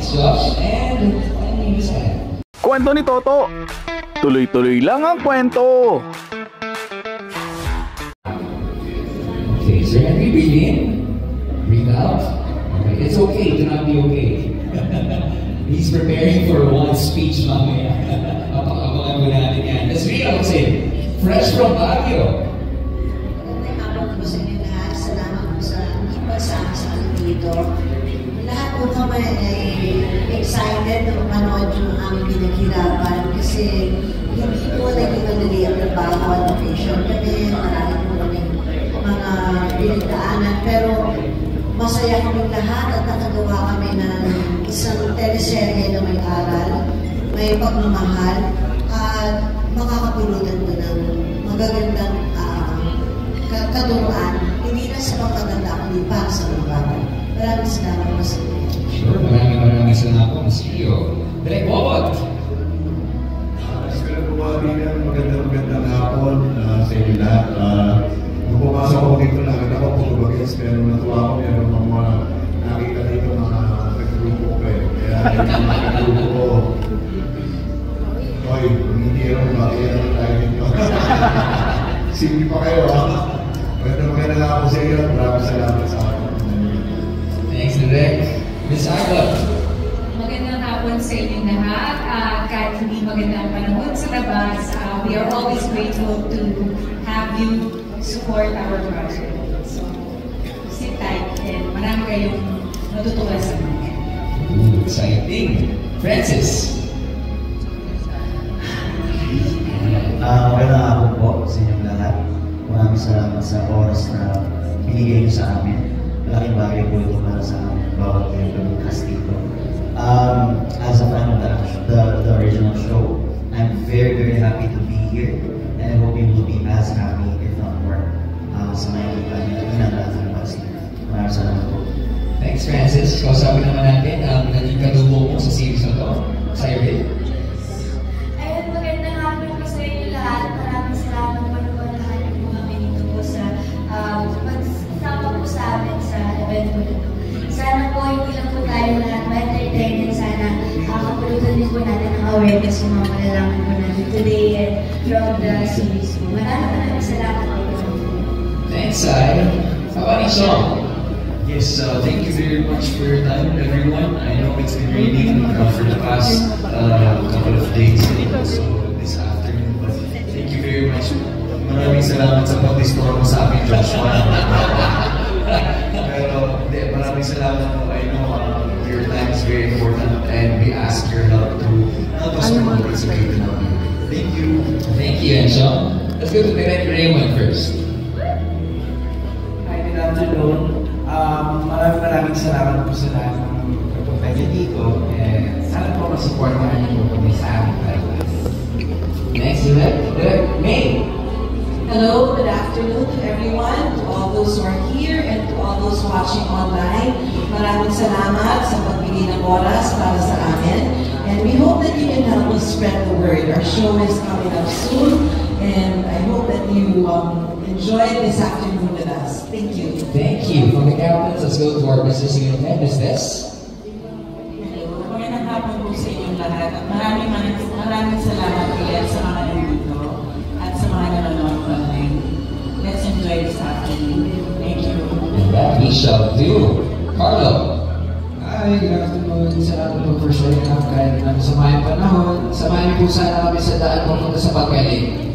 Thanks, Josh. And finally, Miss Anne. Kwento ni Toto. Tuloy-tuloy lang ang kwento. Okay, Sir Henry, breathe in. Breathe out. Okay, it's okay to not be okay. He's preparing for one speech mamaya. Kapag-abangan mo natin yan. Let's read out say, fresh from Baguio. Magandang hapon po sa inyo lahat. Salamat po sa pagsama sa akin dito. Lahat po kami ay excited na manood yung aming pinaghirapan kasi hindi po naging madali ang trabaho at location kami. Marami po kami mga pinagdaanan pero masaya kaming lahat at nakagawa kami ng isang teleserye na may aral, may pagmamahal at makakapulutan ko ng magagandang katuruan, hindi na sa pagkaganda kundi para sa mga bata. Maraming salamat po sa inyo. Sure, maraming salamat po, Ms. Rio. Direk Bobot! Magandang hapon sa inyo lahat. Nung pumasok ako dito, nakita ko pagkabagis, pero natuwa ko, meron mga nakita dito mga nagrupo ko eh. Kaya nagrupo ko. Hoy, hindi ako makikita na tayo dito. Simple pa kayo, ha? Magandang hapon sa inyo. Maraming salamat sa akin. Thanks, Direk. Ms. Agla. Magandang hapon sa inyong lahat. Kahit hindi magandang panahon sa labas, we are always grateful to have you support our project. So, sit tight and marami kayong matutuwa sa mga. Exciting. Francis. Magandang hapon po sa inyong lahat. Maraming salamat sa oras na binigay niyo sa amin. Malaking bagay po ito para sa bawat cast dito. As a fan of the original show, I'm very happy to be here and I hope you will be as happy, if not more, sa makikita niyo ng lahat ng basta. Maraming salamat po. Thanks, Francis. Kausapin naman natin ang naging kadugo mo sa series na to. Sa'yo rin. Ayun, magandang hapon po sa inyo lahat. Maraming salamat po lahat po kami dito po sa pagsama po sa amin sa event po ito. Sana po hindi lang po tayo lahat ma-entertain and sana kapulutan din po natin ang awareness yung mga malalaman po natin today and throughout the series po. Maraming salamat po. Thanks, Sai. How about you, Sean? Yes, thank you very much for your time, everyone. I know it's been raining for the past couple of days and also this afternoon, but thank you very much. Maraming salamat sa pag-discover mo sa akin, Joshua. Pero maraming salamat po. I know your time is very important and we ask your help to help us promote this great movie. Thank you. Thank you, and Sean. Let's go to Direk Raymond first. Hi, good afternoon. Maraming salamat po sa lahat ng pagpunta niyo dito. Sana po masupportahan niyo po kami sa aming podcast. Next, Direk May. Hello, good afternoon to everyone, to all those who are here and to all those watching online. Maraming salamat sa pagbili ng oras para sa amin. And we hope that you can help us spread the word. Our show is coming up soon and I hope that you enjoy this afternoon with us. Thank you. Thank you. From the captains, let's go to our business unit head, Ms. Des. Magandang hapon po sa inyong lahat. Maraming salamat ulit sa mga nandito at sa mga nanonood online. Let's enjoy this afternoon. Thank you. And that we shall do. Carlo. Hi, good afternoon. Salamat po for showing up kahit sa mayang panahon. Samahin po sana kami sa daan papunta sa paggaling.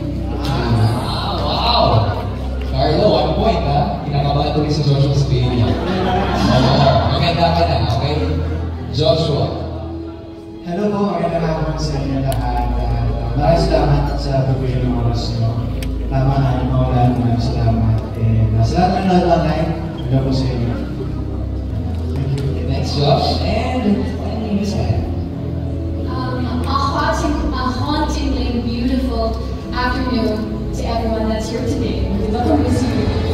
Wow! Carlo, 1 point ha? Kinakabahan tuloy sa Joshua sabihin niya. Maganda ka na, okay? Joshua. Hello po, magandang hapon sa inyo lahat. Maraming salamat sa pagbigay ng oras nyo. Tama na, mawalan maraming salamat. Sa lahat ng nanonood online, hello po sa inyo. Thank you. Thanks, Josh. And finally, Ms. Anne. A hauntingly beautiful afternoon to everyone that's here today. We love to miss you.